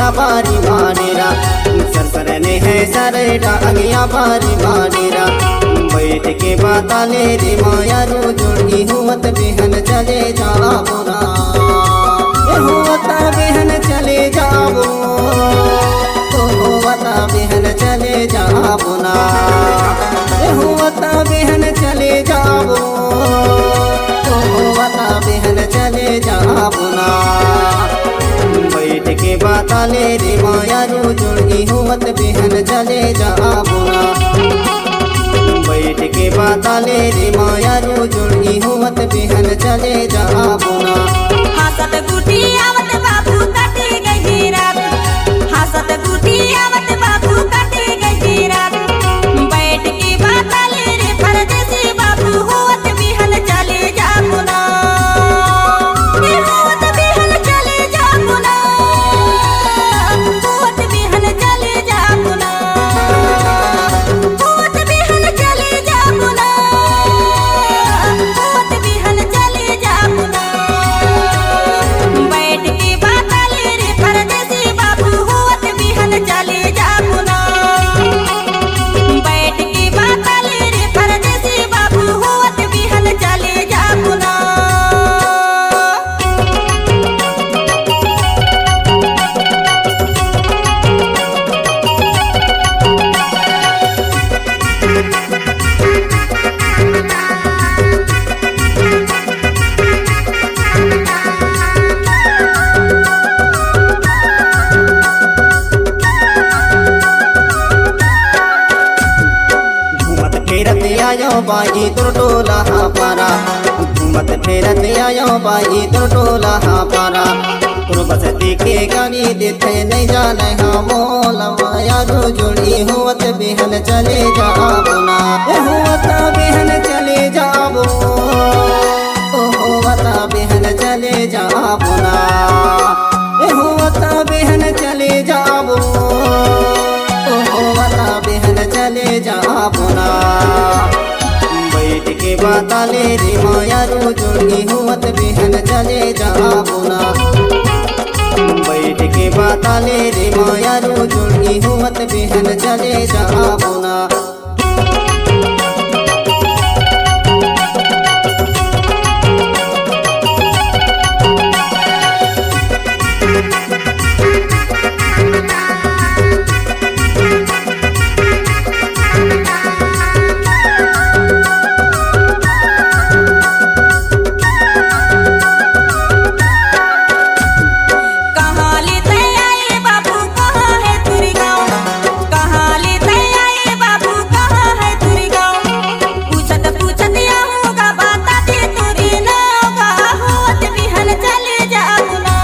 अगिया बारी मानेरा सरसरने है सर डागिया बारी मानेरा बैठ के बाताले रे माया रो जोड़ी हुवत बेहन चले जाबो ना हुवत बेहन चले जाबो हुवत बेहन चले जाबो ना हुवत बेहन चले जाबो हुवत बेहन चले जाबो ना बैठ के बाताले रे माया रो जोड़ी हुवत बेहन चले जाबो ना बैठ के बाताले रे माया रो जोड़ी हुवत बेहन चले जाबो ना हासत गुटी आवत बाबू कटे गई रात हासत गुटी आवत बाबू कटे गई रात बैठ के बाताले रे परदेसी बाबू हुवत बेहन चले जाबो ना हुवत बेहन चले जाबो ना हुवत बेहन चले जाबो ना हुवत बेहन चले जाबो ना हुवत बेहन चले जाबो ना बैठ के बाताले रे परदेसी बाबू हुवत बेहन चले जाबो ना बैठ के बाताले रे परदेसी बाबू हुवत बेहन चले जाबो ना घूमत फेरत आयो बाई तोर टोला पारा घूमत फेरत आयो बाई तोर टोला पारा तोर बसती के गाड़ी देते नहीं जाने हाँ मोल माया रो जोड़ी हुवत बेहन चले जाबो ना हुवत बेहन चले जाबो हुवत बेहन चले जाबो ना हुवत बेहन चले जाबो हुवत बेहन चले जाबो ना बैठ के बाताले रे माया रो जोड़ी हुवत बेहन चले जाबो ना बैठ के बाताले रे माया रो जोड़ी हुवत बेहन चले जाबो ना कहाँ लेते आए बाबू कहाँ है तुरी गाँव कहाँ लेते आए बाबू कहाँ है तुरी गाँव पूछत पूछत आऊँगा बाता दे तुरी नागा हुवत बेहन चले जाबो ना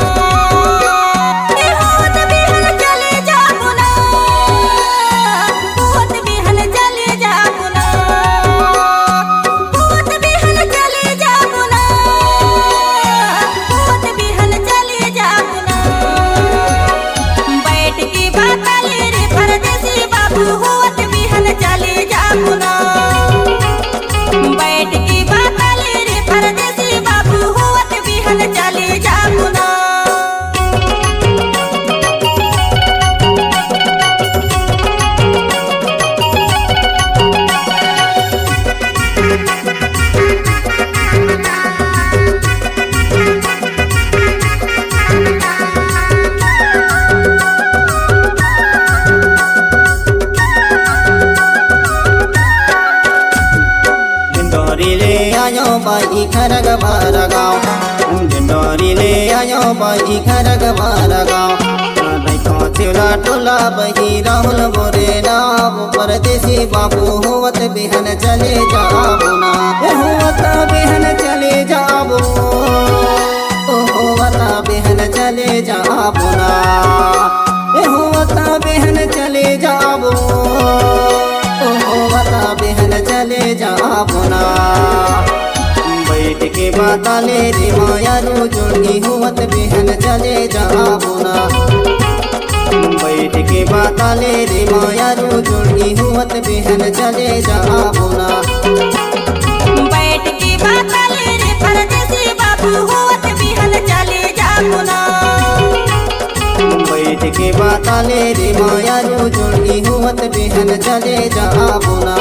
हुवत बेहन चले जाबो ना हुवत बेहन चले जाबो ना हुवत बेहन चले जाबो ना हुवत बेहन चले जाबो ना बैठ के बाताले रे परदेसी बाबू हुवत बेहन चले जाबो ना बैठ के बाताले रे परदेसी बाबू हुवत बेहन चले जाबो ना डिंडोरी ले आयो बाई खरग बारा गाँव डिंडोरी ले आयो बाई खरग बारा गाँव चिला टोला बही राहुल बोरे नाम परदेसी बाबू हुवत बेहन चले जाबो ना हुवत बेहन चले जाबो हुवत बेहन चले जाबो ना हुवत बेहन चले जाबो हुवत बेहन चले जाबो ना बैठ के बाताले रे माया रो जोड़ी हुवत बेहन चले जाबो ना बैठ के बाताले रे माया रो जोड़ी हुवत बेहन चले जाबो ना बैठ के बाताले रे परदेसी बाबू हुवत बेहन चले जाबो ना बैठ के बताले रे माया रू जोड़ी हुवत बेहन चले जा बोला